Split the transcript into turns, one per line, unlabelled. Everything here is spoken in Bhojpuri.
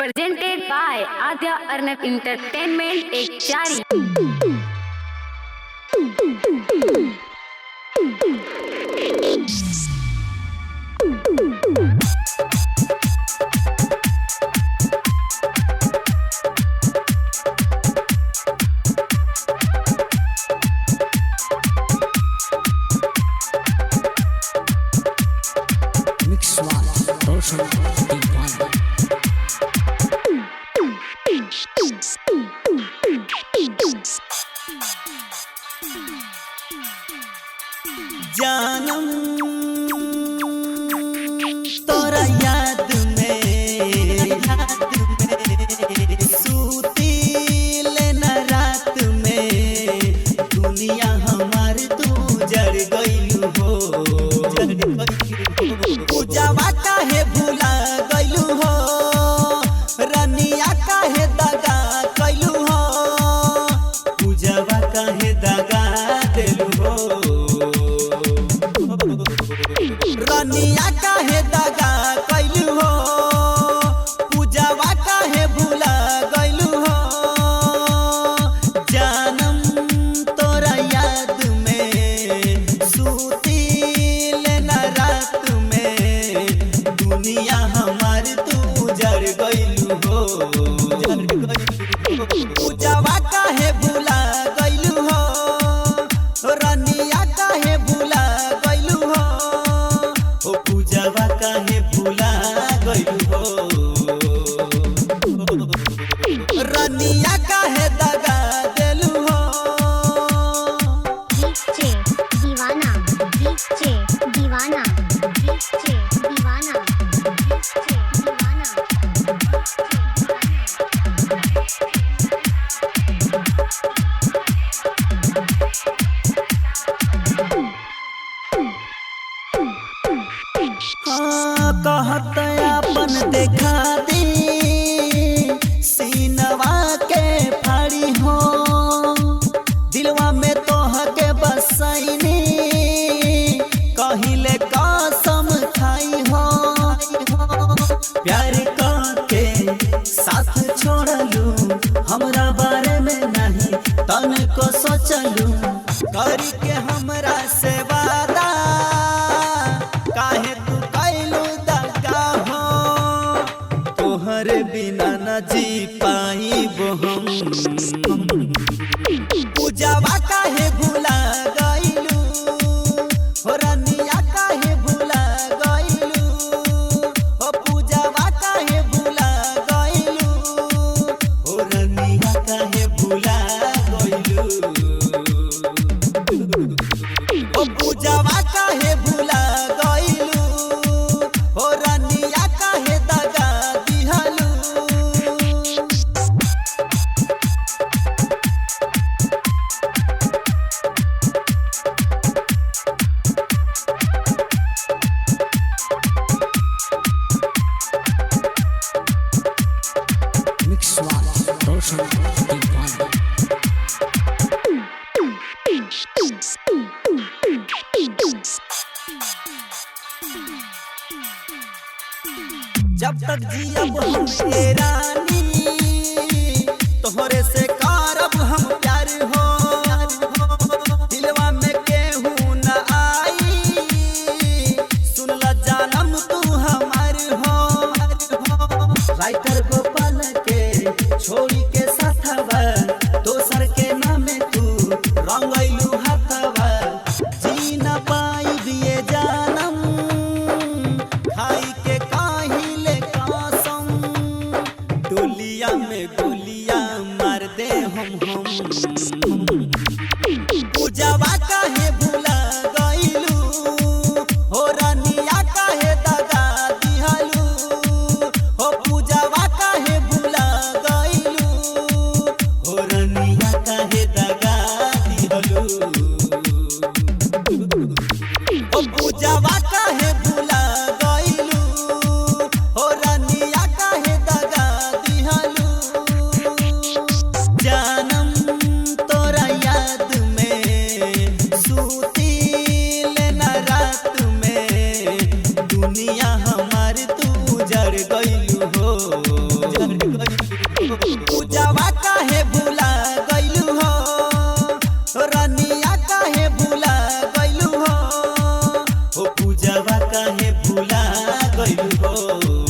Presented by Adya Arnav Entertainment एक जारी।
जानम तोरा याद में सूती लेना रात में दुनिया हमार तू जड़ गइलू हो पूजावा काहे भुला गइलू हो रनिया काहे दगा कइलू हो पूजावा काहे दगा देलू हो रनिया काहे दगा कइलू हो पूजावा काहे भुला गइलू हो जानम तोरा याद में सूती लेना रात में दुनिया हमार तू जड़ गइलू हो पूजावा काहे भुला गइलू हो रनिया काहे भुला गइलू हो ओ पूजावा काहे भुला गइलू हो रनिया काहे दगा देलू हो
डीजे दीवाना डीजे दीवाना डीजे दीवाना डीजे दीवाना।
हाँ कहत अपन देखा दी सीनवा के फाड़ी हो दिलवा में तोह के बसैनी कहिले कसम खाई हो प्यार के साथ छोड़लू हमरा बारे में नहीं तन को सोचलू करी के हमरा से वादा काहे तू कैलू दगा हो तोहरे बिना न जी पाइबो हम पूजावा काहे भुला गइलू हो रनिया काहे भुला गइलू हो पूजावा काहे भुला गइलू हो रनिया काहे भुला गइलू हो पूजावा काहे भुला गइलू हो रनिया काहे दगा दिहलू जब तक जियब हम ये रानी तोहरे से करब हम प्यार हो दिलवा में केहू न आई सुनला जानम तू हमार हो राइटर गोपाल के छोड़ी के साथवा दोसर के नामे तू रंगैलू हाथवा जी न पाई दिए जानम खाई के काहिले कसम डोलिया हो